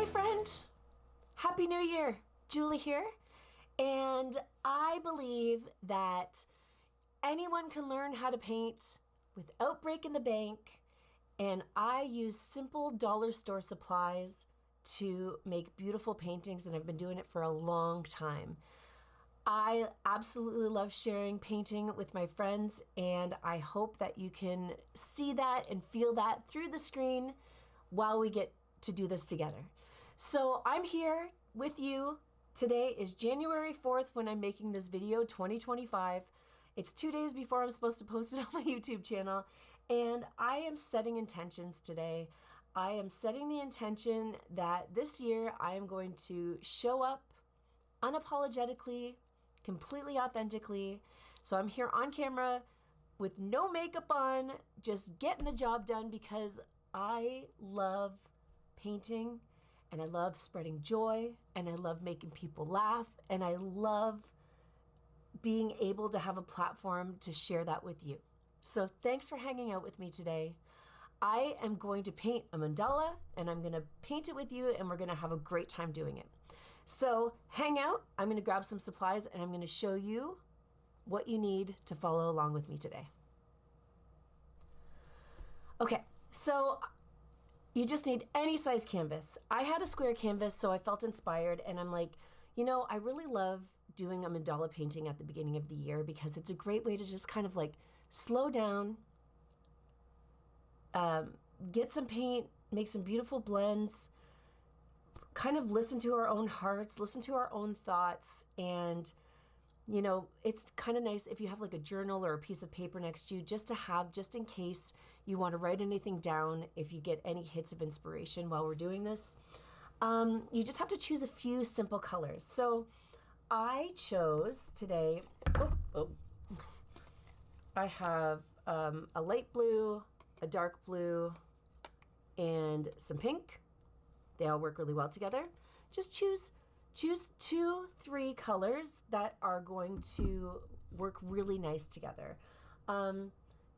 Hey friend, Happy New Year. Julie here. And I believe that anyone can learn how to paint without breaking the bank. And I use simple dollar store supplies to make beautiful paintings, and I've been doing it for a long time. I absolutely love sharing painting with my friends, and I hope that you can see that and feel that through the screen while we get to do this together. So I'm here with you. Today is January 4th when I'm making this video, 2025. It's 2 days before I'm supposed to post it on my YouTube channel, and I am setting intentions today. I am setting the intention that this year I am going to show up unapologetically, completely authentically. So I'm here on camera with no makeup on, just getting the job done because I love painting and I love spreading joy and I love making people laugh and I love being able to have a platform to share that with you. So thanks for hanging out with me today. I am going to paint a mandala and I'm going to paint it with you and we're going to have a great time doing it. So hang out, I'm going to grab some supplies and I'm going to show you what you need to follow along with me today. Okay, so you just need any size canvas. I had a square canvas, so I felt inspired and I'm like, you know, I really love doing a mandala painting at the beginning of the year because it's a great way to just kind of like slow down, get some paint, make some beautiful blends, kind of listen to our own hearts, listen to our own thoughts. And, you know, it's kind of nice if you have like a journal or a piece of paper next to you just to have, just in case you want to write anything down, if you get any hits of inspiration while we're doing this. You just have to choose a few simple colors. So I chose today, I have a light blue, a dark blue, and some pink. They all work really well together. Just choose 2-3 colors that are going to work really nice together.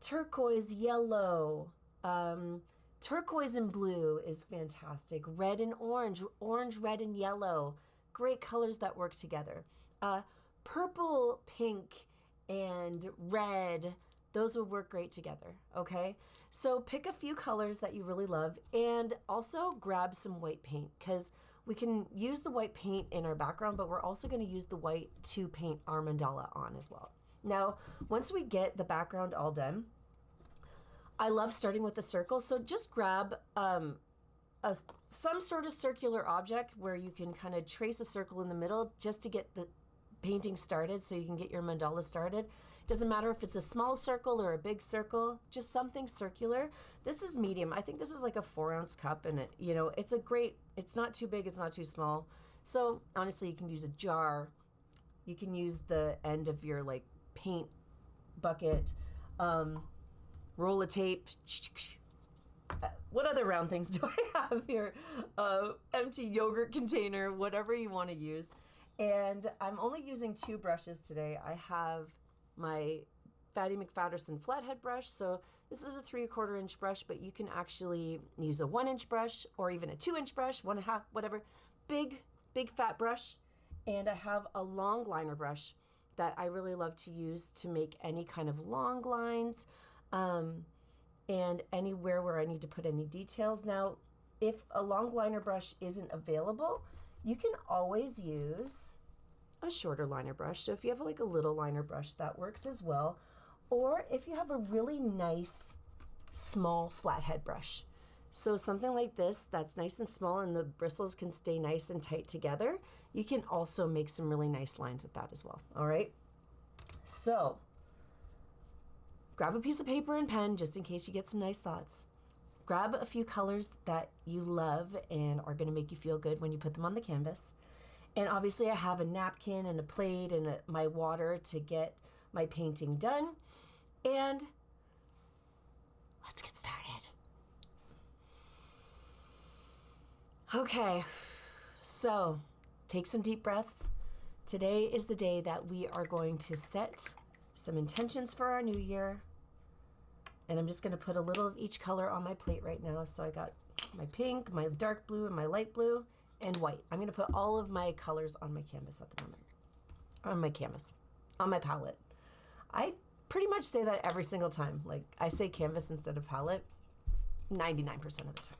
Turquoise, yellow, turquoise and blue is fantastic. Red and orange, red and yellow, great colors that work together. Purple, pink, and red, those will work great together, okay? So pick a few colors that you really love and also grab some white paint because we can use the white paint in our background, but we're also gonna use the white to paint our mandala on as well. Now, once we get the background all done, I love starting with a circle, so just grab some sort of circular object where you can kind of trace a circle in the middle just to get the painting started so you can get your mandala started. It doesn't matter if it's a small circle or a big circle, just something circular. This is medium. I think this is like a 4-ounce cup, and it, you know, it's a great, it's not too big, it's not too small. So honestly, you can use a jar. You can use the end of your like paint bucket, roll of tape. What other round things do I have here? Empty yogurt container, whatever you want to use. And I'm only using 2 brushes today. I have my Fatty McFadderson flathead brush. So this is a 3/4 inch brush, but you can actually use a 1-inch brush or even a 2-inch brush, 1.5, whatever. Big fat brush. And I have a long liner brush that I really love to use to make any kind of long lines and anywhere where I need to put any details. Now, if a long liner brush isn't available, you can always use a shorter liner brush. So if you have like a little liner brush, that works as well. Or if you have a really nice small flathead brush. So something like this that's nice and small and the bristles can stay nice and tight together, you can also make some really nice lines with that as well. All right. So grab a piece of paper and pen just in case you get some nice thoughts. Grab a few colors that you love and are going to make you feel good when you put them on the canvas. And obviously I have a napkin and a plate and my water to get my painting done. And let's get started. Okay, so take some deep breaths. Today is the day that we are going to set some intentions for our new year. And I'm just going to put a little of each color on my plate right now. So I got my pink, my dark blue, and my light blue, and white. I'm gonna put all of my colors on my canvas at the moment. On my canvas, on my palette. I pretty much say that every single time. Like, I say canvas instead of palette 99% of the time.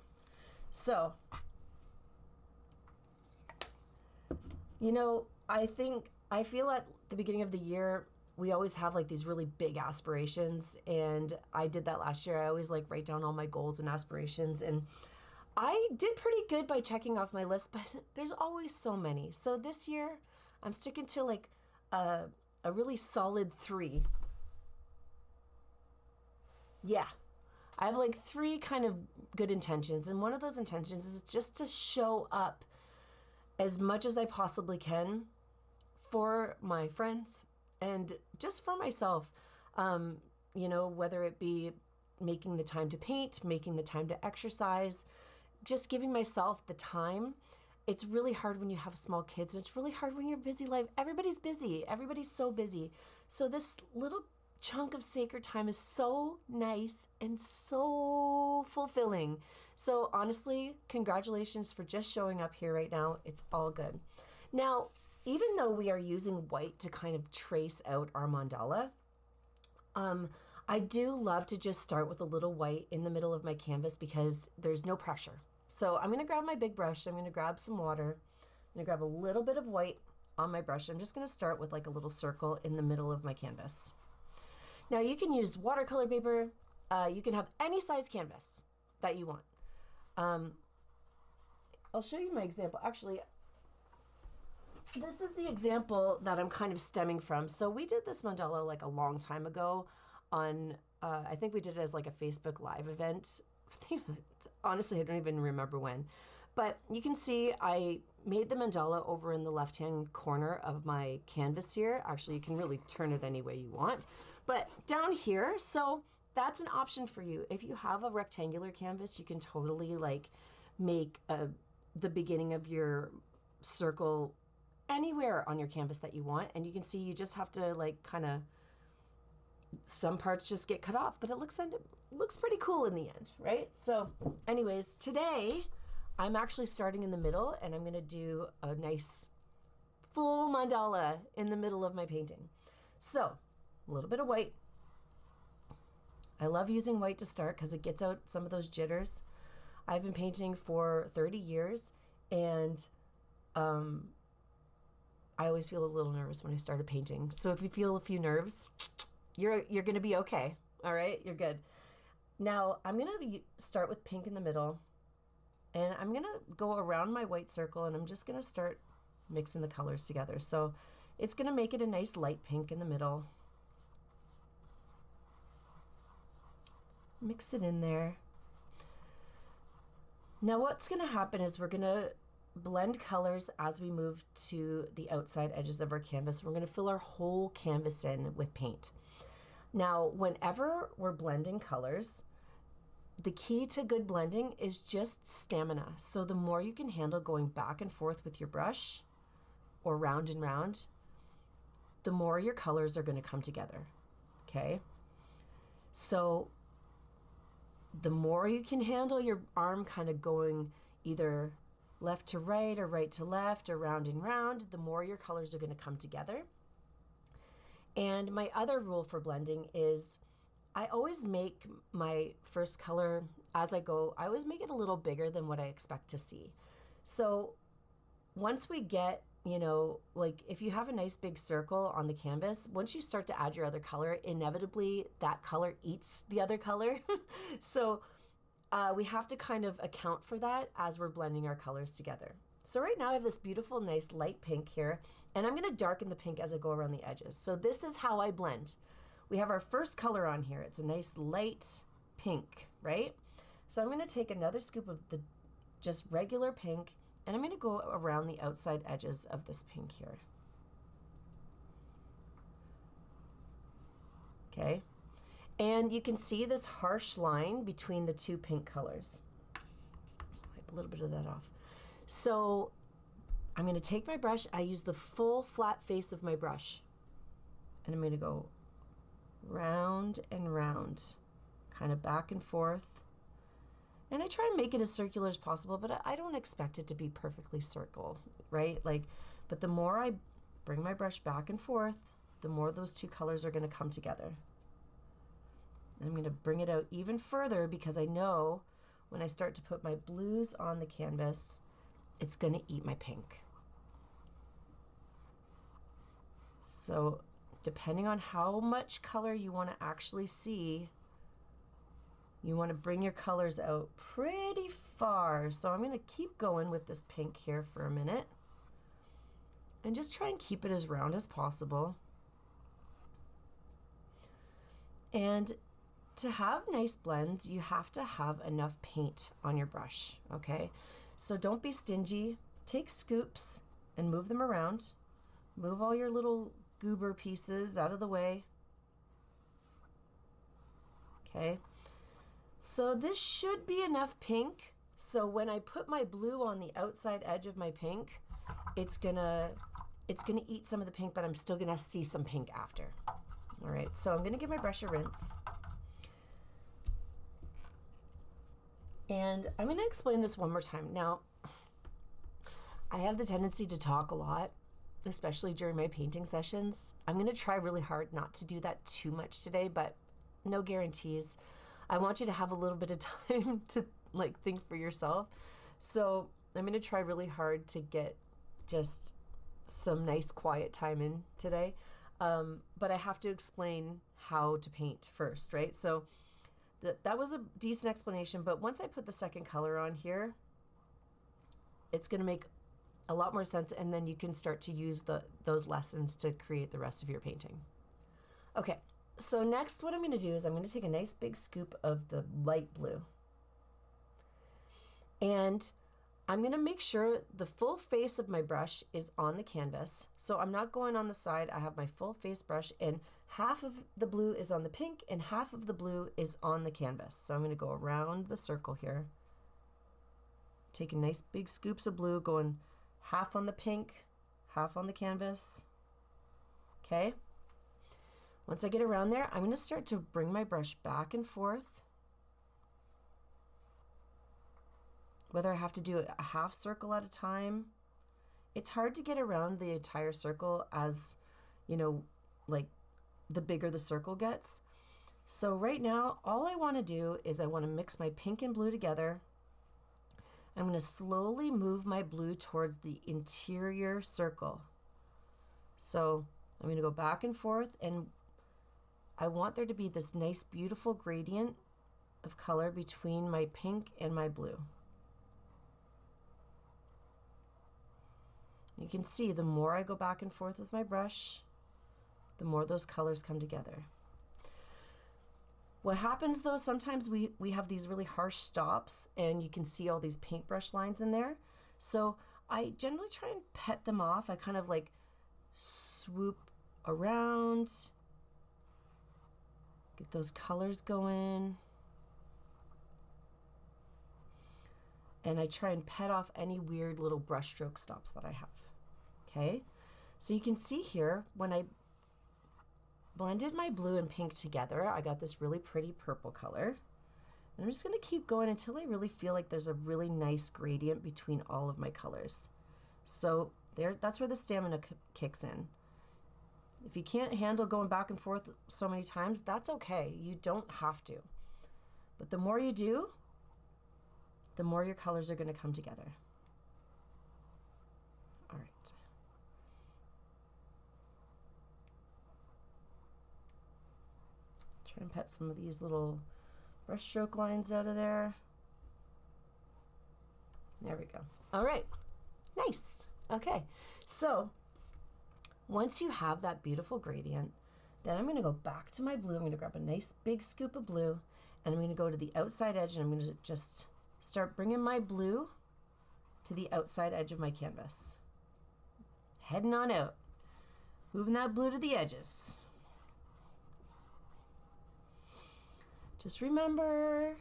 So, you know, I feel at the beginning of the year, we always have like these really big aspirations, and I did that last year. I always like write down all my goals and aspirations, and I did pretty good by checking off my list, but there's always so many. So this year I'm sticking to like a really solid 3. Yeah, I have like 3 kind of good intentions, and one of those intentions is just to show up as much as I possibly can for my friends and just for myself. You know, whether it be making the time to paint, making the time to exercise, just giving myself the time. It's really hard when you have small kids, and it's really hard when you're busy life. Everybody's busy. Everybody's so busy. So this little chunk of sacred time is so nice and so fulfilling. So honestly, congratulations for just showing up here right now. It's all good. Now, even though we are using white to kind of trace out our mandala, I do love to just start with a little white in the middle of my canvas because there's no pressure. So I'm gonna grab my big brush, I'm gonna grab some water, I'm gonna grab a little bit of white on my brush. I'm just gonna start with like a little circle in the middle of my canvas. Now you can use watercolor paper, you can have any size canvas that you want. I'll show you my example. Actually, this is the example that I'm kind of stemming from. So we did this mandala like a long time ago on, I think we did it as like a Facebook Live event. Honestly, I don't even remember when. But you can see I made the mandala over in the left-hand corner of my canvas here. Actually, you can really turn it any way you want. But down here, so that's an option for you. If you have a rectangular canvas, you can totally like make the beginning of your circle anywhere on your canvas that you want. And you can see you just have to like kind of, some parts just get cut off, but it looks pretty cool in the end, right? So anyways, today I'm actually starting in the middle, and I'm going to do a nice full mandala in the middle of my painting. So a little bit of white. I love using white to start because it gets out some of those jitters. I've been painting for 30 years, and I always feel a little nervous when I started painting. So if you feel a few nerves, you're going to be okay. All right, you're good. Now I'm going to start with pink in the middle, and I'm going to go around my white circle, and I'm just going to start mixing the colors together. So it's going to make it a nice light pink in the middle. Mix it in there. Now what's going to happen is we're going to blend colors as we move to the outside edges of our canvas. We're going to fill our whole canvas in with paint. Now, whenever we're blending colors, the key to good blending is just stamina. So the more you can handle going back and forth with your brush or round and round, the more your colors are going to come together. Okay? So the more you can handle your arm kind of going either left to right or right to left or round and round, the more your colors are going to come together. And my other rule for blending is I always make my first color as I go, I always make it a little bigger than what I expect to see. So once we get, you know, like if you have a nice big circle on the canvas, once you start to add your other color, inevitably that color eats the other color. So we have to kind of account for that as we're blending our colors together. So right now I have this beautiful, nice light pink here, and I'm going to darken the pink as I go around the edges. So this is how I blend. We have our first color on here. It's a nice light pink, right? So I'm going to take another scoop of the just regular pink, and I'm going to go around the outside edges of this pink here. Okay. And you can see this harsh line between the two pink colors. Wipe a little bit of that off. So I'm going to take my brush. I use the full flat face of my brush, and I'm going to go round and round, kind of back and forth. And I try and make it as circular as possible, but I don't expect it to be perfectly circle, right? Like, but the more I bring my brush back and forth, the more those two colors are going to come together. And I'm going to bring it out even further because I know when I start to put my blues on the canvas, it's going to eat my pink. So depending on how much color you want to actually see, you want to bring your colors out pretty far. So I'm going to keep going with this pink here for a minute and just try and keep it as round as possible. And to have nice blends, you have to have enough paint on your brush, okay? So don't be stingy. Take scoops and move them around. Move all your little goober pieces out of the way. Okay. So this should be enough pink. So when I put my blue on the outside edge of my pink, it's gonna eat some of the pink, but I'm still gonna see some pink after. All right, so I'm gonna give my brush a rinse. And I'm gonna explain this one more time. Now, I have the tendency to talk a lot, especially during my painting sessions. I'm gonna try really hard not to do that too much today, but no guarantees. I want you to have a little bit of time to like think for yourself. So I'm gonna try really hard to get just some nice quiet time in today. But I have to explain how to paint first, right? So that was a decent explanation, but once I put the second color on here, it's gonna make a lot more sense, and then you can start to use those lessons to create the rest of your painting. Okay, so next what I'm gonna do is I'm gonna take a nice big scoop of the light blue, and I'm gonna make sure the full face of my brush is on the canvas. So I'm not going on the side, I have my full face brush, and half of the blue is on the pink and half of the blue is on the canvas. So I'm gonna go around the circle here, taking nice big scoops of blue, going half on the pink, half on the canvas. Okay. Once I get around there, I'm gonna start to bring my brush back and forth. Whether I have to do a half circle at a time. It's hard to get around the entire circle as, you know, like the bigger the circle gets. So right now, all I wanna do is I wanna mix my pink and blue together. I'm gonna slowly move my blue towards the interior circle. So I'm gonna go back and forth, and I want there to be this nice, beautiful gradient of color between my pink and my blue. You can see the more I go back and forth with my brush, the more those colors come together. What happens though, sometimes we have these really harsh stops and you can see all these paintbrush lines in there. So I generally try and pet them off. I kind of like swoop around, get those colors going. And I try and pet off any weird little brush stroke stops that I have. Okay, so you can see here, when I blended my blue and pink together, I got this really pretty purple color. And I'm just gonna keep going until I really feel like there's a really nice gradient between all of my colors. So that's where the stamina kicks in. If you can't handle going back and forth so many times, that's okay. You don't have to. But the more you do, the more your colors are gonna come together. All right. Try and pet some of these little brush stroke lines out of there. There we go. All right, nice. Okay, so once you have that beautiful gradient, then I'm gonna go back to my blue. I'm gonna grab a nice big scoop of blue, and I'm gonna go to the outside edge, and I'm gonna just start bringing my blue to the outside edge of my canvas. Heading on out, moving that blue to the edges. Just remember,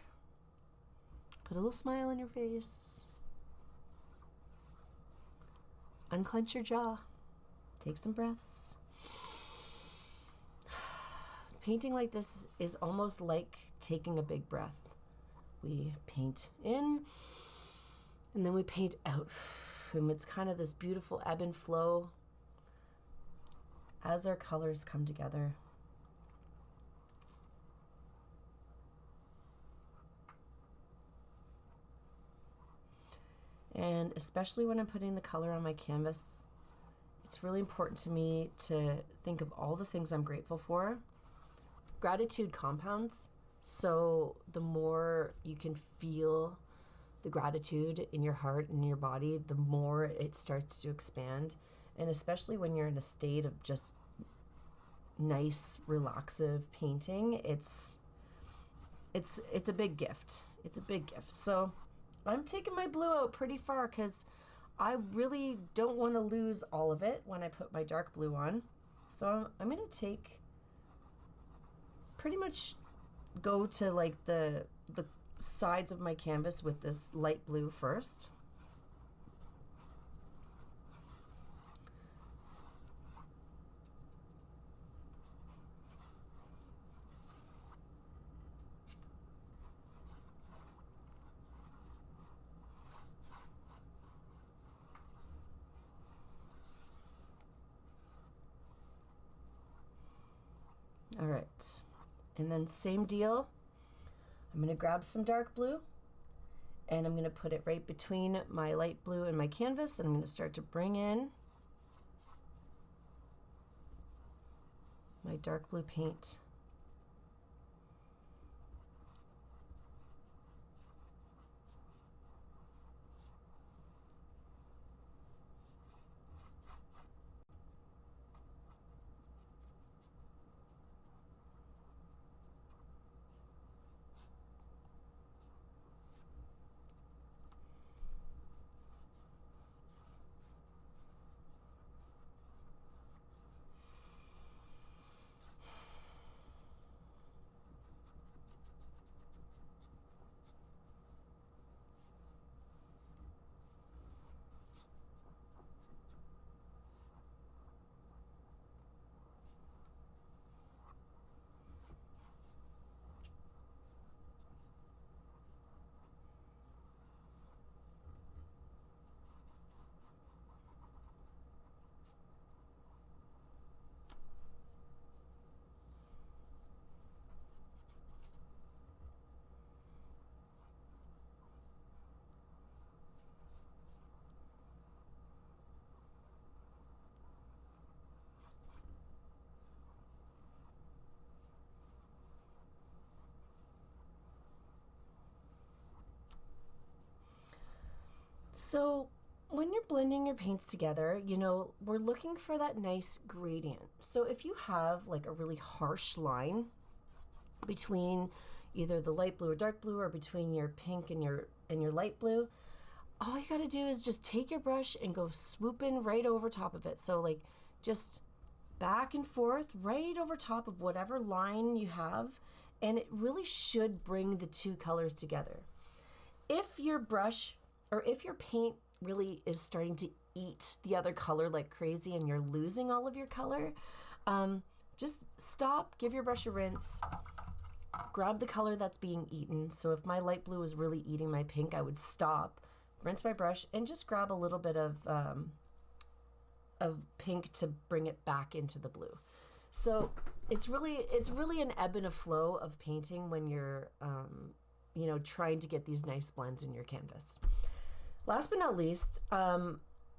put a little smile on your face. Unclench your jaw. Take some breaths. Painting like this is almost like taking a big breath. we paint in and then we paint out. And it's kind of this beautiful ebb and flow as our colors come together. And especially when I'm putting the color on my canvas, it's really important to me to think of all the things I'm grateful for. Gratitude compounds, so the more you can feel the gratitude in your heart and in your body, the more it starts to expand. And especially when you're in a state of just nice, relaxive painting, it's a big gift. It's a big gift. So I'm taking my blue out pretty far because I really don't want to lose all of it when I put my dark blue on. So I'm going to take pretty much go to like the sides of my canvas with this light blue first. All right, and then same deal. I'm going to grab some dark blue and I'm going to put it right between my light blue and my canvas, and I'm going to start to bring in my dark blue paint. So when you're blending your paints together, you know, we're looking for that nice gradient. So if you have like a really harsh line between either the light blue or dark blue, or between your pink and your light blue, all you got to do is just take your brush and go swooping right over top of it. So like just back and forth right over top of whatever line you have, and it really should bring the two colors together. If your brush or if your paint really is starting to eat the other color like crazy and you're losing all of your color, just stop, give your brush a rinse, grab the color that's being eaten. So if my light blue is really eating my pink, I would stop, rinse my brush, and just grab a little bit of pink to bring it back into the blue. So it's really an ebb and a flow of painting when you're you know, trying to get these nice blends in your canvas. Last but not least,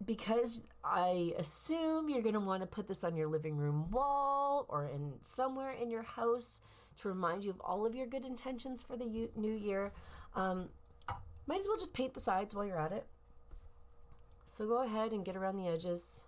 because I assume you're going to want to put this on your living room wall or in somewhere in your house to remind you of all of your good intentions for the new year, might as well just paint the sides while you're at it. So go ahead and get around the edges.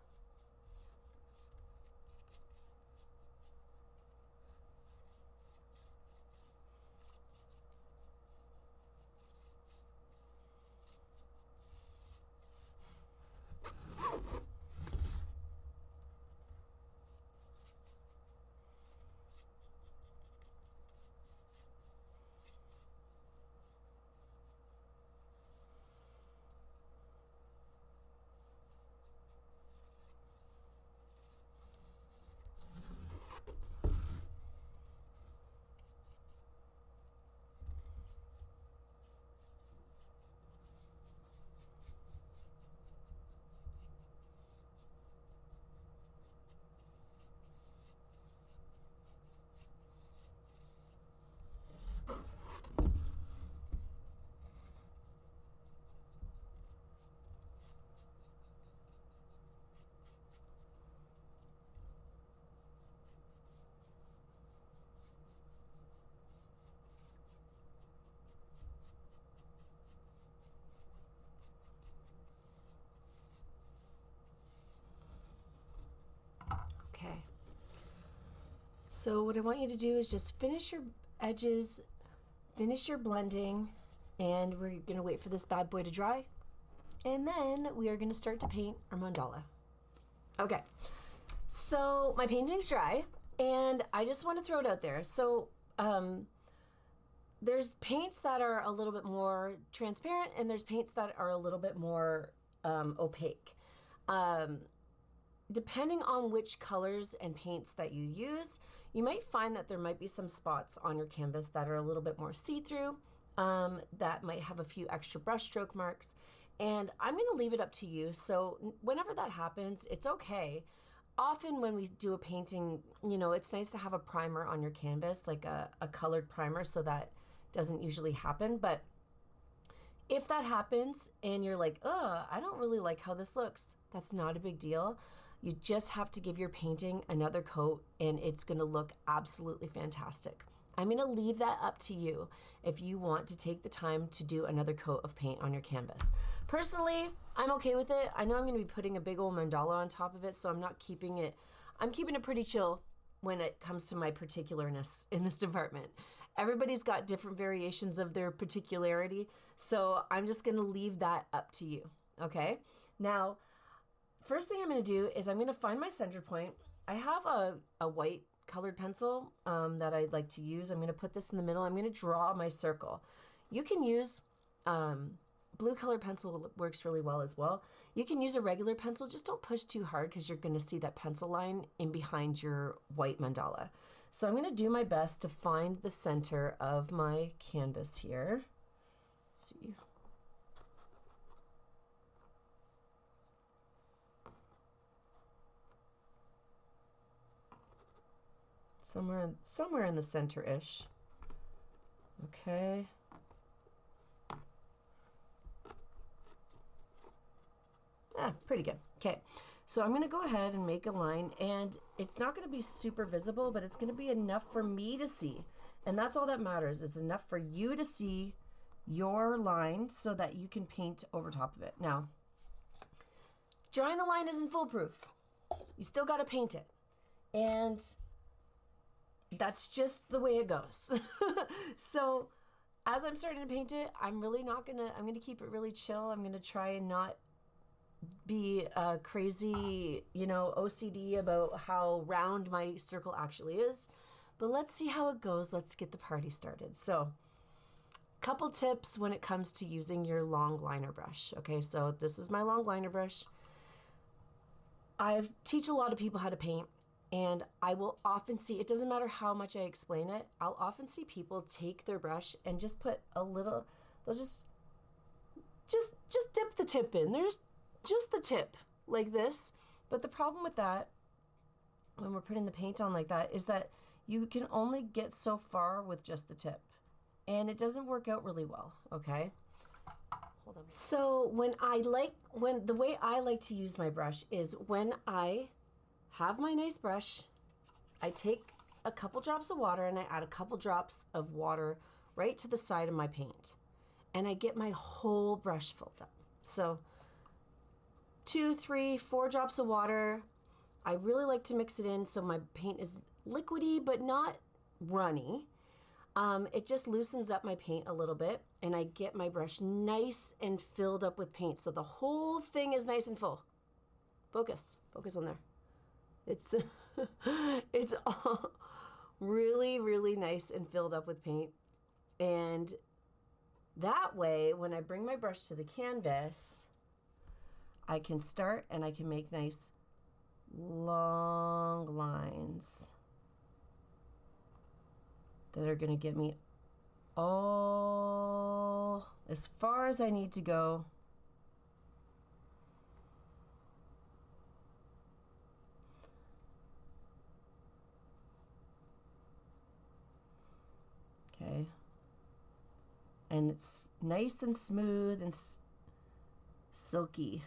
So what I want you to do is just finish your edges, finish your blending, and we're gonna wait for this bad boy to dry. And then we are gonna start to paint our mandala. Okay, so my painting's dry, and I just wanna throw it out there. So there's paints that are a little bit more transparent, and there's paints that are a little bit more opaque. Depending on which colors and paints that you use, you might find that there might be some spots on your canvas that are a little bit more see-through, that might have a few extra brush stroke marks, and I'm gonna leave it up to you. So whenever that happens, it's okay. Often when we do a painting, you know, it's nice to have a primer on your canvas, like a colored primer, so that doesn't usually happen. But if that happens and you're like, oh, I don't really like how this looks, that's not a big deal. You just have to give your painting another coat and it's gonna look absolutely fantastic. I'm gonna leave that up to you if you want to take the time to do another coat of paint on your canvas. Personally, I'm okay with it. I know I'm gonna be putting a big old mandala on top of it, so I'm keeping it pretty chill when it comes to my particularness in this department. Everybody's got different variations of their particularity, so I'm just gonna leave that up to you, okay? Now, first thing I'm gonna do is I'm gonna find my center point. I have a white colored pencil that I'd like to use. I'm gonna put this in the middle. I'm gonna draw my circle. You can use, blue colored pencil works really well as well. You can use a regular pencil, just don't push too hard because you're gonna see that pencil line in behind your white mandala. So I'm gonna do my best to find the center of my canvas here. Let's see. Somewhere in the center-ish. Okay. Pretty good. Okay, so I'm gonna go ahead and make a line, and it's not gonna be super visible, but it's gonna be enough for me to see. And that's all that matters. It's enough for you to see your line so that you can paint over top of it. Now, drawing the line isn't foolproof. You still gotta paint it. And that's just the way it goes. So as I'm starting to paint it, I'm gonna keep it really chill. I'm gonna try and not be crazy, you know, OCD about how round my circle actually is. But let's see how it goes. Let's get the party started. So, couple tips when it comes to using your long liner brush. Okay, so this is my long liner brush. I teach a lot of people how to paint, and I will often see, it doesn't matter how much I explain it, I'll often see people take their brush and just put a little, they'll just dip the tip in. There's just the tip like this. But the problem with that, when we're putting the paint on like that, is that you can only get so far with just the tip, and it doesn't work out really well. Okay, hold on. So the way I like to use my brush is when I have my nice brush, I take a couple drops of water and I add a couple drops of water right to the side of my paint, and I get my whole brush filled up. So 2, 3, 4 drops of water. I really like to mix it in so my paint is liquidy but not runny. It just loosens up my paint a little bit, and I get my brush nice and filled up with paint, so the whole thing is nice and full. Focus on there. It's it's all really, really nice and filled up with paint. And that way, when I bring my brush to the canvas, I can start and I can make nice long lines that are gonna get me all as far as I need to go. Okay. And it's nice and smooth and silky.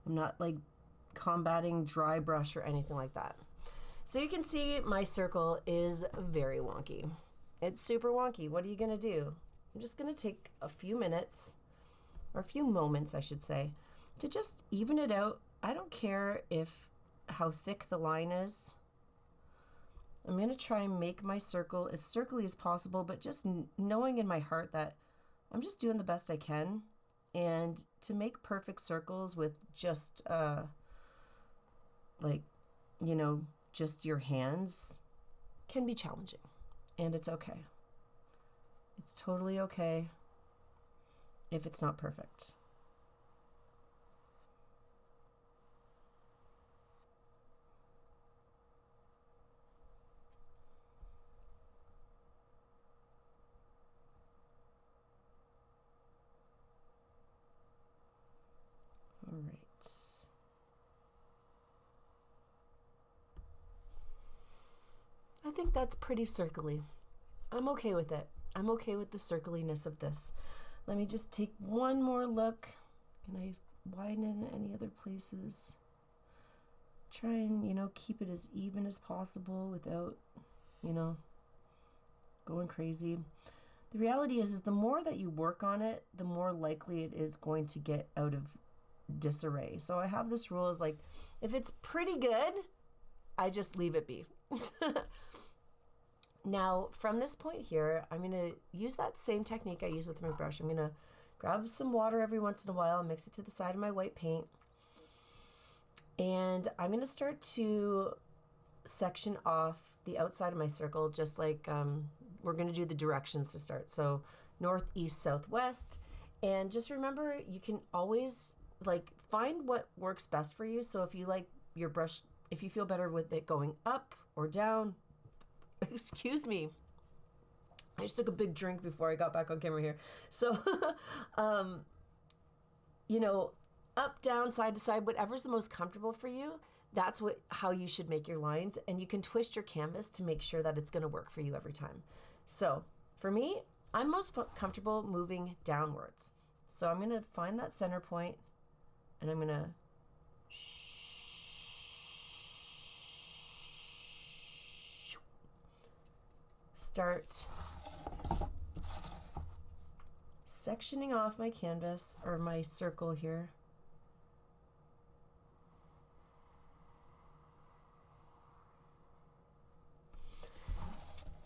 I'm not like combating dry brush or anything like that. So you can see my circle is very wonky. It's super wonky. What are you gonna do? I'm just gonna take a few minutes, or a few moments I should say, to just even it out. I don't care how thick the line is. I'm going to try and make my circle as circly as possible, but just knowing in my heart that I'm just doing the best I can. And to make perfect circles with just, like, you know, just your hands can be challenging. And it's okay. It's totally okay if it's not perfect. All right. I think that's pretty circly. I'm okay with it. I'm okay with the circliness of this. Let me just take one more look. Can I widen in any other places? Try and, you know, keep it as even as possible without, you know, going crazy. The reality is the more that you work on it, the more likely it is going to get out of disarray. So I have this rule is like, if it's pretty good, I just leave it be. Now, from this point here, I'm going to use that same technique I use with my brush. I'm going to grab some water every once in a while and mix it to the side of my white paint. And I'm going to start to section off the outside of my circle, just like we're going to do the directions to start. So north, east, south, west. And just remember, you can always like find what works best for you. So if you like your brush, if you feel better with it going up or down, excuse me, I just took a big drink before I got back on camera here. So, you know, up, down, side to side, whatever's the most comfortable for you, that's how you should make your lines. And you can twist your canvas to make sure that it's going to work for you every time. So for me, I'm most comfortable moving downwards. So I'm going to find that center point and I'm going to start sectioning off my canvas or my circle here.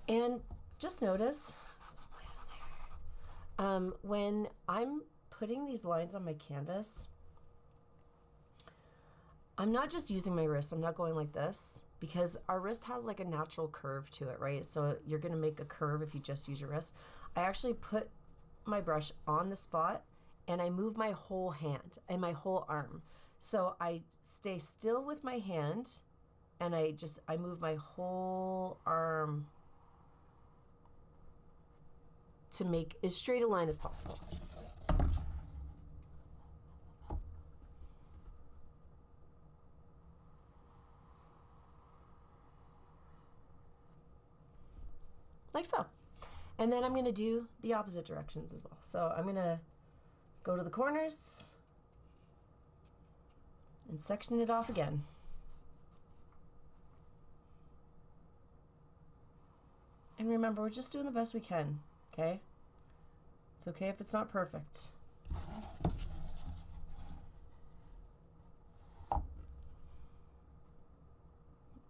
And just notice, when I'm putting these lines on my canvas, I'm not just using my wrist. I'm not going like this because our wrist has like a natural curve to it, right? So you're gonna make a curve if you just use your wrist. I actually put my brush on the spot and I move my whole hand and my whole arm. So I stay still with my hand and I move my whole arm to make as straight a line as possible. Like so. And then I'm going to do the opposite directions as well. So I'm going to go to the corners and section it off again. And remember, we're just doing the best we can, okay? It's okay if it's not perfect.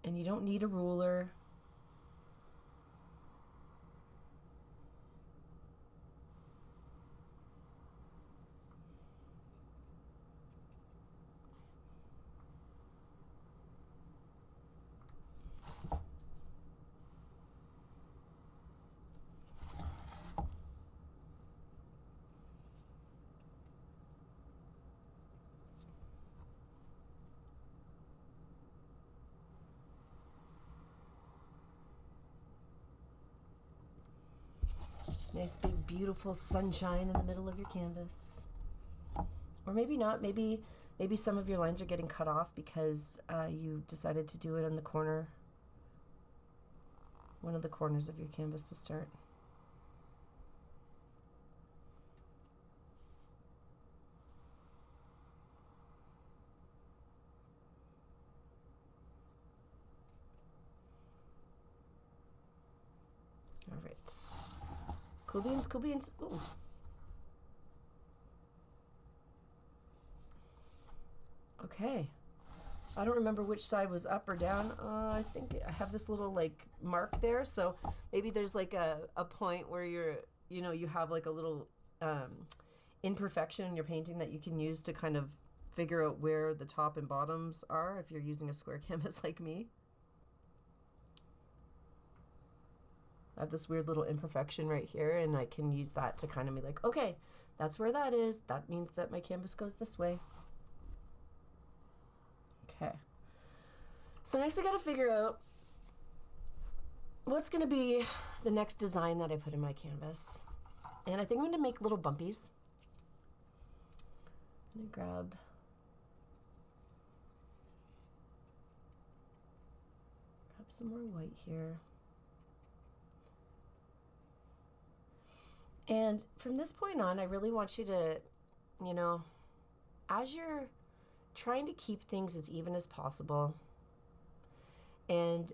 And you don't need a ruler. Nice big beautiful sunshine in the middle of your canvas. Or maybe not, maybe some of your lines are getting cut off because you decided to do it in the corner, one of the corners of your canvas to start. All right. Cool beans, cool beans. Ooh. Okay. I don't remember which side was up or down. I think I have this little like mark there. So maybe there's like a point where you have like a little imperfection in your painting that you can use to kind of figure out where the top and bottoms are if you're using a square canvas like me. I have this weird little imperfection right here, and I can use that to kind of be like, okay, that's where that is. That means that my canvas goes this way. Okay. So next I got to figure out what's going to be the next design that I put in my canvas. And I think I'm going to make little bumpies. I'm going to grab some more white here. And from this point on, I really want you to, as you're trying to keep things as even as possible, and,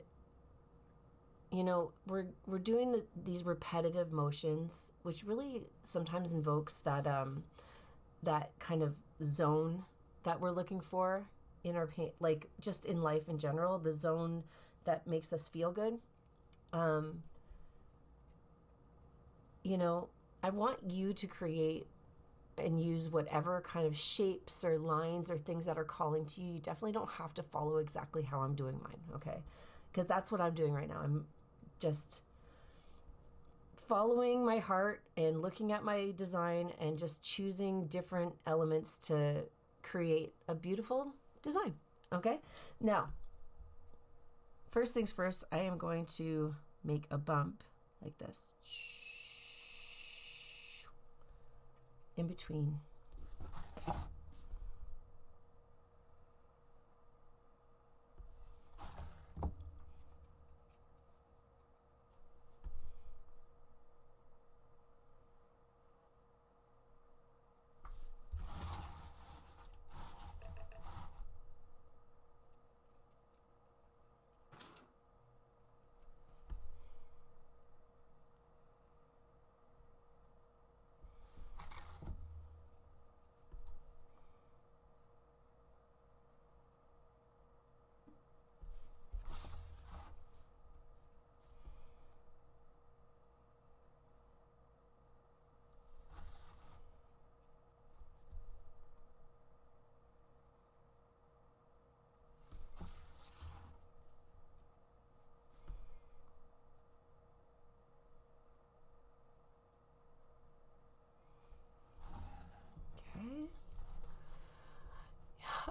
we're doing these repetitive motions, which really sometimes invokes that, that kind of zone that we're looking for in our paint, like just in life in general, the zone that makes us feel good. I want you to create and use whatever kind of shapes or lines or things that are calling to you. You definitely don't have to follow exactly how I'm doing mine, okay? Because that's what I'm doing right now. I'm just following my heart and looking at my design and just choosing different elements to create a beautiful design, okay? Now, first things first, I am going to make a bump like this. In between.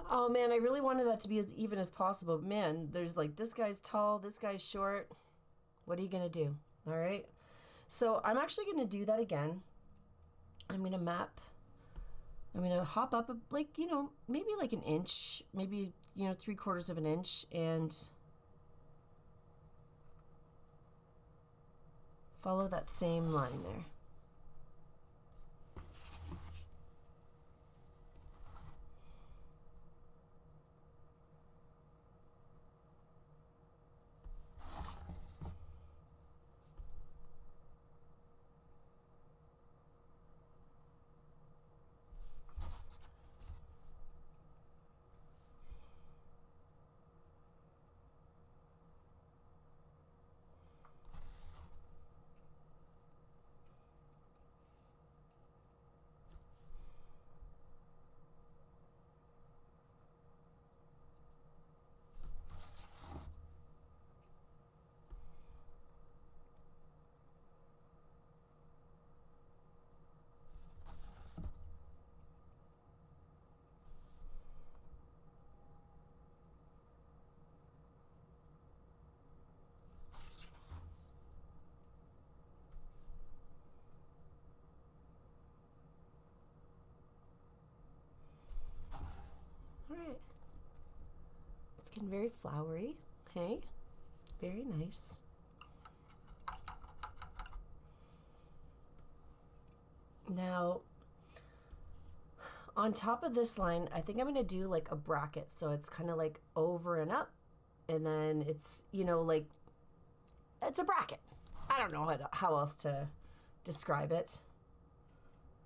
Oh man, I really wanted that to be as even as possible. Man, there's like, this guy's tall, this guy's short. What are you gonna do? All right. So I'm actually gonna do that again. I'm gonna hop up maybe like an inch, maybe, 3/4 of an inch, and follow that same line there. All right. It's getting very flowery. Hey, very nice. Now, on top of this line, I think I'm going to do like a bracket. So it's kind of like over and up. And then it's, like, it's a bracket. I don't know how else to describe it.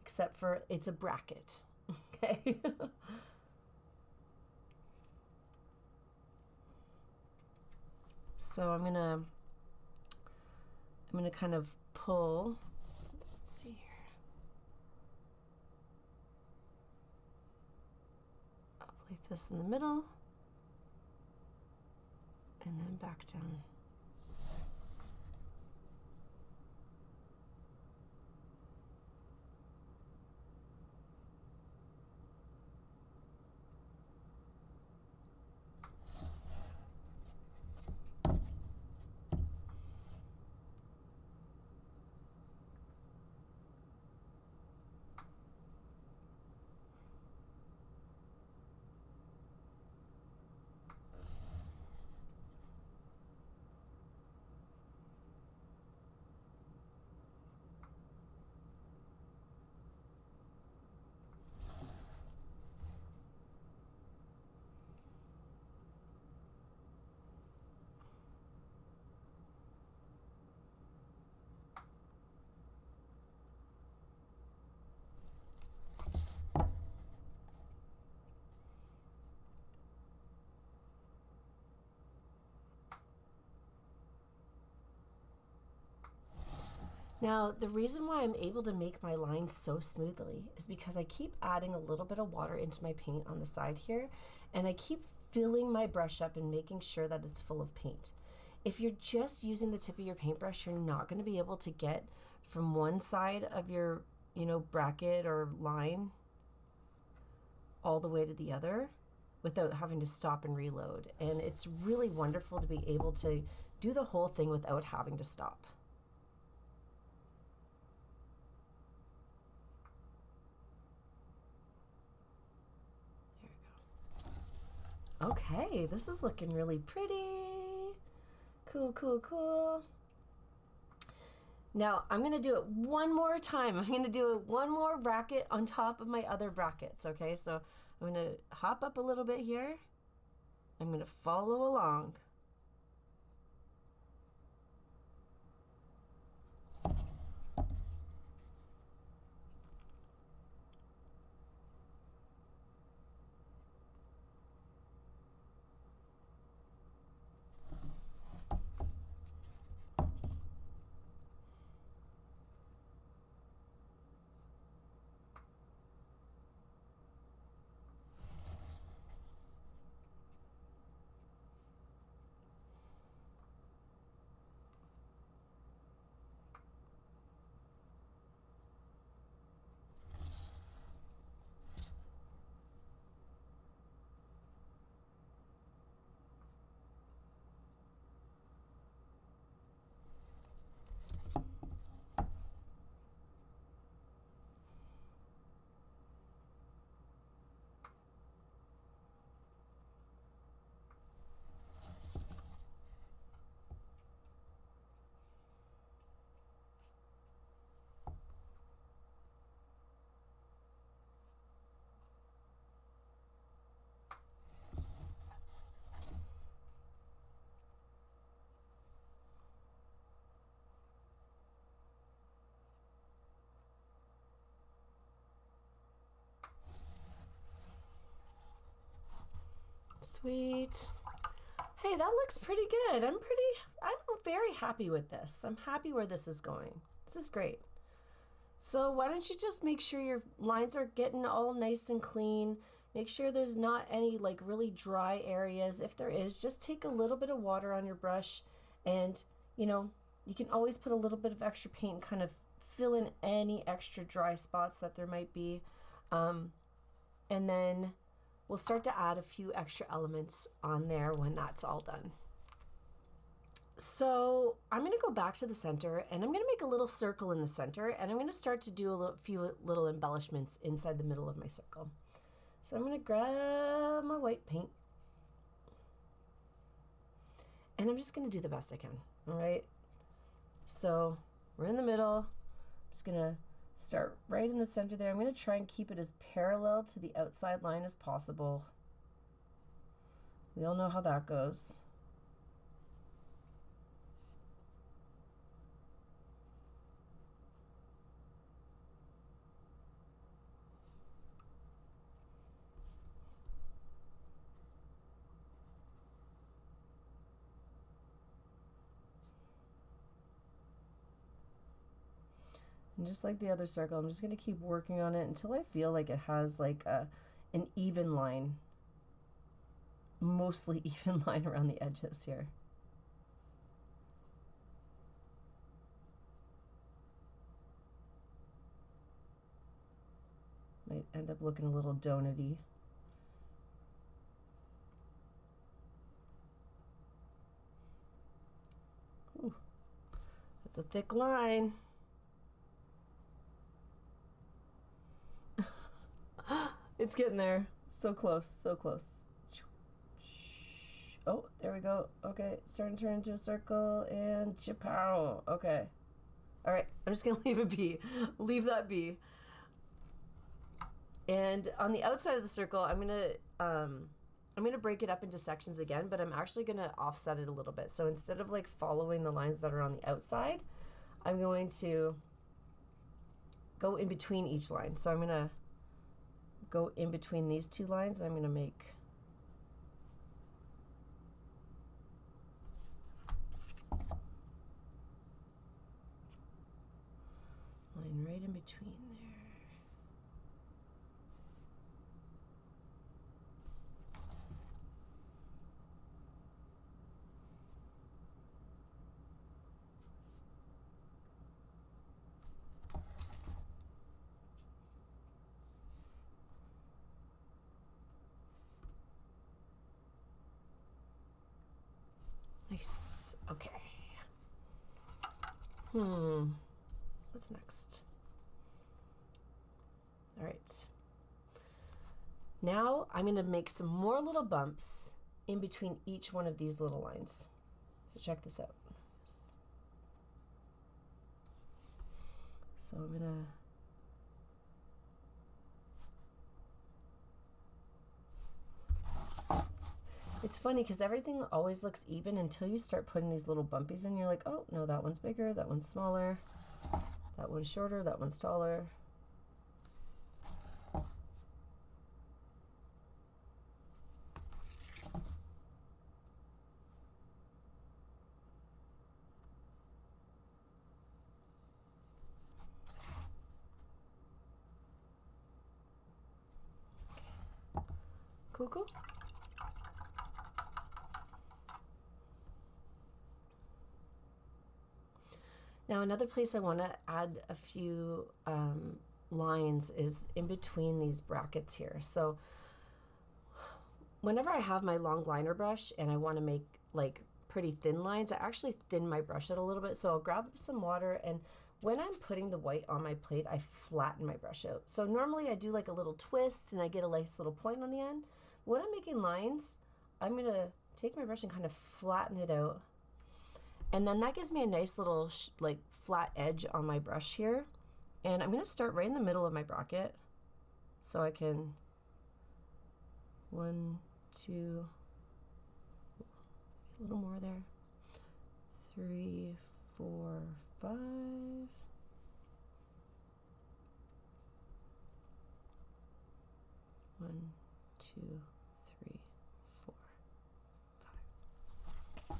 Except for it's a bracket. Okay. So I'm gonna kind of pull, let's see here, up like this in the middle, and then back down. Now, the reason why I'm able to make my lines so smoothly is because I keep adding a little bit of water into my paint on the side here, and I keep filling my brush up and making sure that it's full of paint. If you're just using the tip of your paintbrush, you're not going to be able to get from one side of your, bracket or line all the way to the other without having to stop and reload. And it's really wonderful to be able to do the whole thing without having to stop. Okay, this is looking really pretty. Cool, cool, cool. Now I'm gonna do it one more time. I'm gonna do it one more bracket on top of my other brackets, okay? So I'm gonna hop up a little bit here. I'm gonna follow along. Sweet. Hey, that looks pretty good. I'm very happy with this. I'm happy where this is going. This is great. So why don't you just make sure your lines are getting all nice and clean. Make sure there's not any like really dry areas. If there is, just take a little bit of water on your brush, and you can always put a little bit of extra paint and kind of fill in any extra dry spots that there might be. And then we'll start to add a few extra elements on there when that's all done. So I'm going to go back to the center, and I'm going to make a little circle in the center, and I'm going to start to do a few little embellishments inside the middle of my circle. So I'm going to grab my white paint, and I'm just going to do the best I can. All right. So we're in the middle. I'm just going to start right in the center there. I'm going to try and keep it as parallel to the outside line as possible. We all know how that goes. And just like the other circle, I'm just going to keep working on it until I feel like it has like an even line, mostly even line around the edges here. Might end up looking a little donut-y. Ooh, that's a thick line. It's getting there. So close, so close. Oh, there we go. Okay, starting to turn into a circle and chapow. Okay. All right, I'm just gonna leave it be. Leave that be. And on the outside of the circle, I'm gonna break it up into sections again, but I'm actually gonna offset it a little bit. So instead of like following the lines that are on the outside, I'm going to go in between each line. So I'm gonna go in between these two lines. I'm gonna make line right in between there. Nice. Okay. What's next? All right. Now I'm going to make some more little bumps in between each one of these little lines. So check this out. So I'm going to... It's funny because everything always looks even until you start putting these little bumpies in. You're like, oh, no, that one's bigger, that one's smaller, that one's shorter, that one's taller. Cool, cool. Now another place I want to add a few lines is in between these brackets here. So whenever I have my long liner brush and I want to make like pretty thin lines, I actually thin my brush out a little bit. So I'll grab some water, and when I'm putting the white on my plate, I flatten my brush out. So normally I do like a little twist and I get a nice little point on the end. When I'm making lines, I'm gonna take my brush and kind of flatten it out. And then that gives me a nice little like flat edge on my brush here. And I'm gonna start right in the middle of my bracket. So I can, 1, 2, a little more there, 3, 4, 5. 1, 2, 3, 4, 5.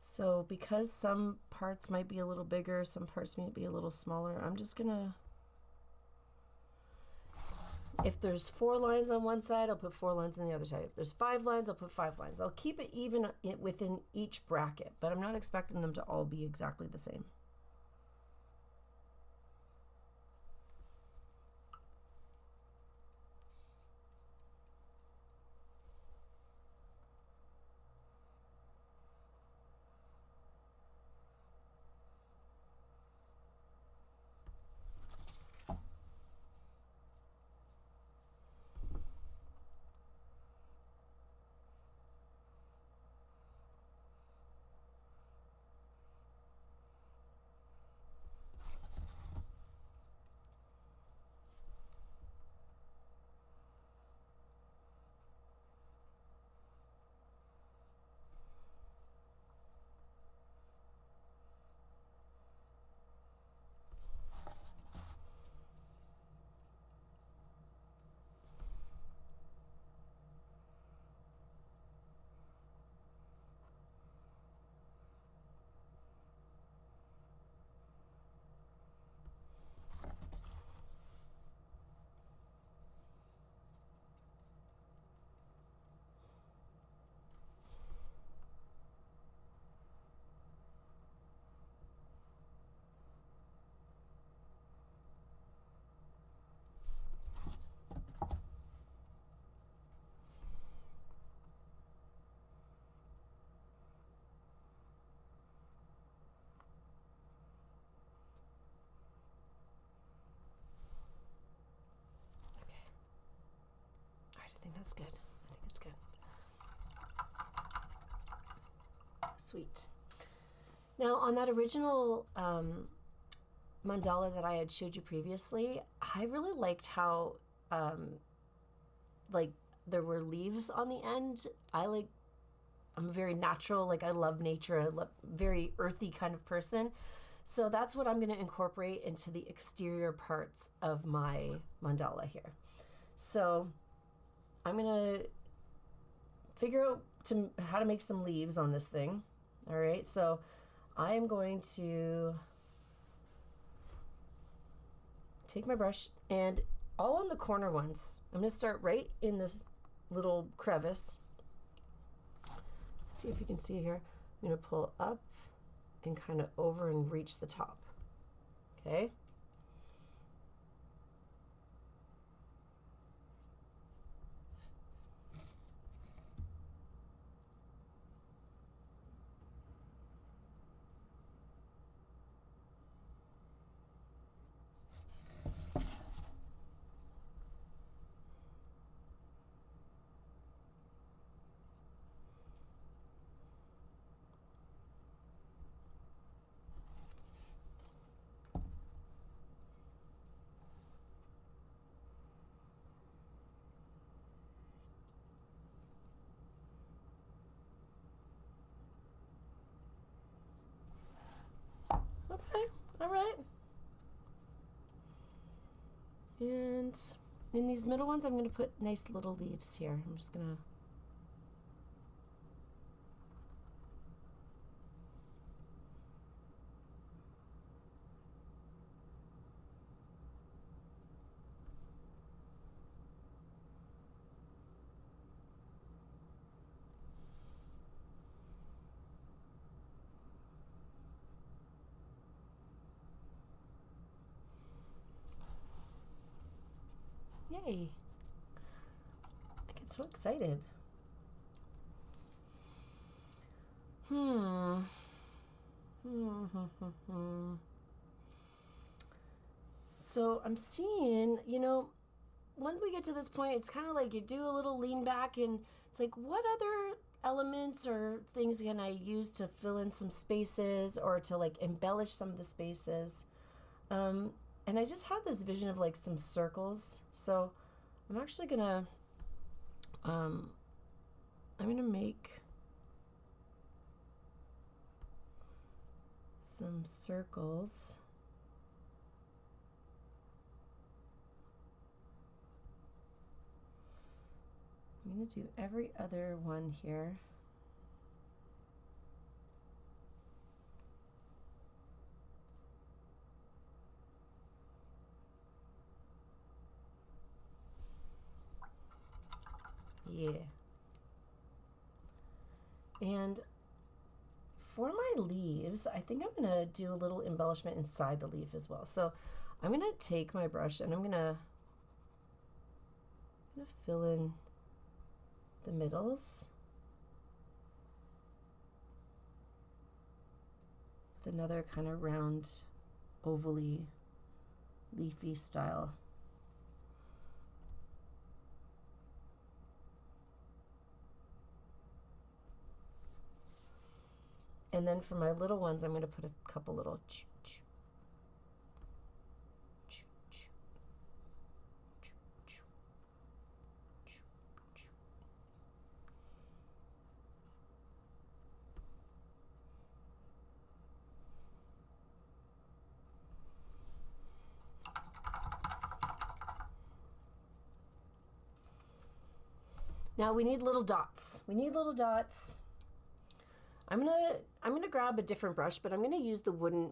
So because some parts might be a little bigger, some parts might be a little smaller, I'm just gonna, if there's 4 lines on one side, I'll put 4 lines on the other side. If there's 5 lines, I'll put 5 lines. I'll keep it even within each bracket, but I'm not expecting them to all be exactly the same. think that's good. I think it's good. Sweet. Now on that original mandala that I had showed you previously, I really liked how like there were leaves on the end. I'm a very natural, like I love nature, I love very earthy kind of person. So that's what I'm going to incorporate into the exterior parts of my mandala here. So I'm going to figure out how to make some leaves on this thing. All right, so I am going to take my brush and all on the corner ones. I'm going to start right in this little crevice. See if you can see here. I'm going to pull up and kind of over and reach the top. Okay. Okay, all right. And in these middle ones, I'm going to put nice little leaves here. I'm just going to yay. I get so excited. So I'm seeing, you know, when we get to this point, it's kind of like you do a little lean back and it's like, what other elements or things can I use to fill in some spaces or to like embellish some of the spaces? And I just have this vision of like some circles. So I'm actually gonna, I'm gonna make some circles. I'm gonna do every other one here. Yeah. And for my leaves, I think I'm gonna do a little embellishment inside the leaf as well. So I'm gonna take my brush and I'm gonna fill in the middles with another kind of round, ovally, leafy style. And then for my little ones, I'm going to put a couple little Now we need little dots. We need little dots. I'm gonna grab a different brush, but I'm gonna use the wooden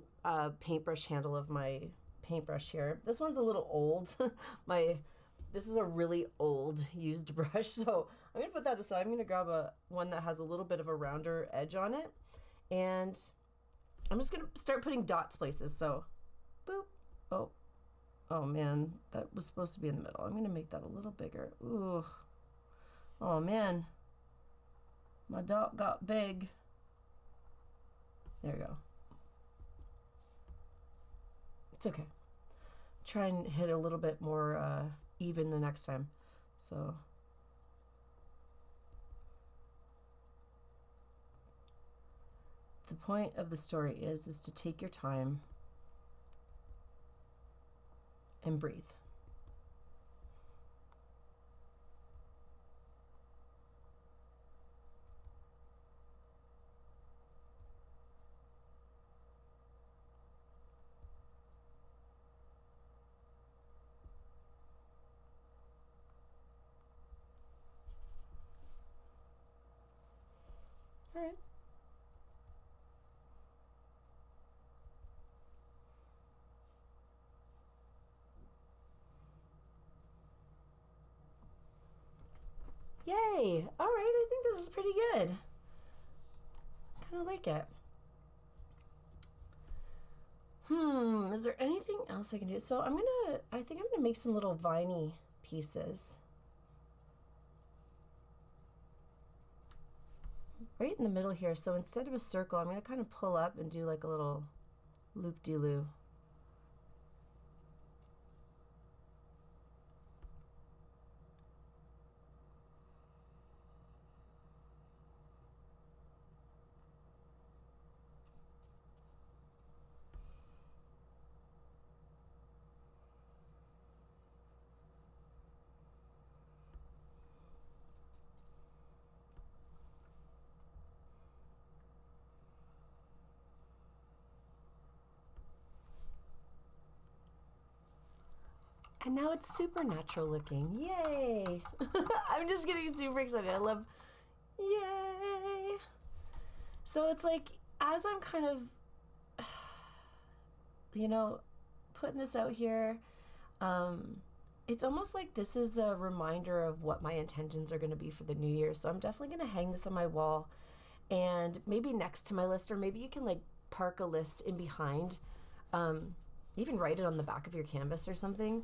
paintbrush handle of my paintbrush here. This one's a little old. This is a really old used brush, so I'm gonna put that aside. I'm gonna grab one that has a little bit of a rounder edge on it, and I'm just gonna start putting dots places. So, boop. Oh man, that was supposed to be in the middle. I'm gonna make that a little bigger. Ooh. Oh man, my dot got big. There we go. It's okay. Try and hit a little bit more even the next time. So point of the story is to take your time and breathe. All right. Yay! All right, I think this is pretty good. Kind of like it. Is there anything else I can do? So I think I'm gonna make some little viney pieces. Right in the middle here. So instead of a circle, I'm gonna kind of pull up and do like a little loop-de-loo. And now it's supernatural looking. Yay! I'm just getting super excited. I love, yay! So it's like, as I'm kind of, you know, putting this out here, it's almost like this is a reminder of what my intentions are going to be for the new year. So I'm definitely going to hang this on my wall and maybe next to my list, or maybe you can like park a list in behind, even write it on the back of your canvas or something,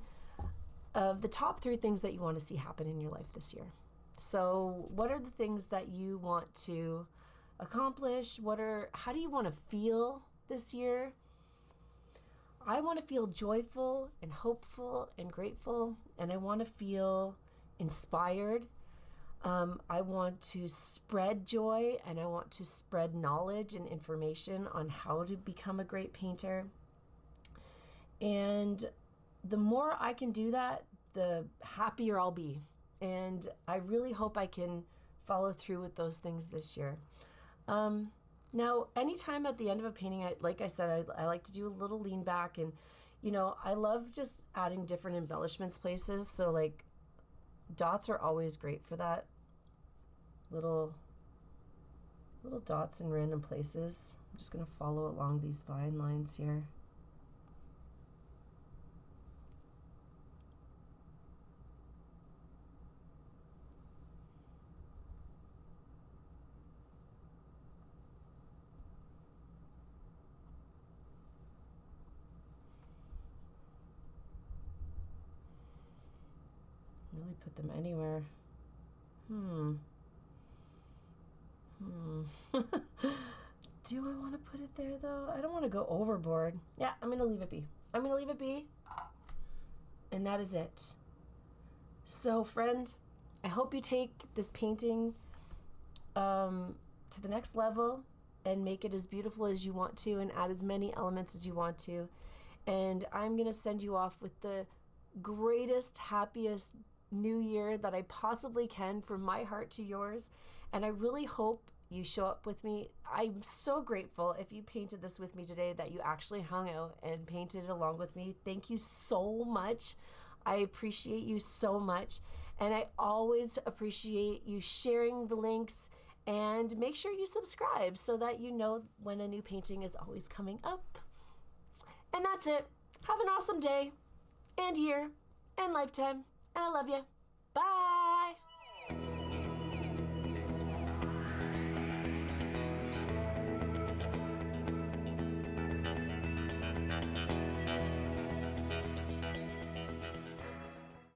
of the top 3 things that you want to see happen in your life this year. So what are the things that you want to accomplish? How do you want to feel this year? I want to feel joyful and hopeful and grateful, and I want to feel inspired. I want to spread joy, and I want to spread knowledge and information on how to become a great painter. And the more I can do that, the happier I'll be. And I really hope I can follow through with those things this year. Now, anytime at the end of a painting, like I said, I like to do a little lean back, and, you know, I love just adding different embellishments places. So like dots are always great for that. Little dots in random places. I'm just gonna follow along these vine lines here. Really put them anywhere. Do I want to put it there though? I don't want to go overboard. Yeah, I'm gonna leave it be. I'm gonna leave it be. And that is it. So friend, I hope you take this painting to the next level and make it as beautiful as you want to and add as many elements as you want to. And I'm gonna send you off with the greatest, happiest new year that I possibly can, from my heart to yours. And I really hope you show up with me. I'm so grateful if you painted this with me today, that you actually hung out and painted along with me. Thank you so much. I appreciate you so much. And I always appreciate you sharing the links, and make sure you subscribe so that you know when a new painting is always coming up. And that's it. Have an awesome day and year and lifetime. And I love you.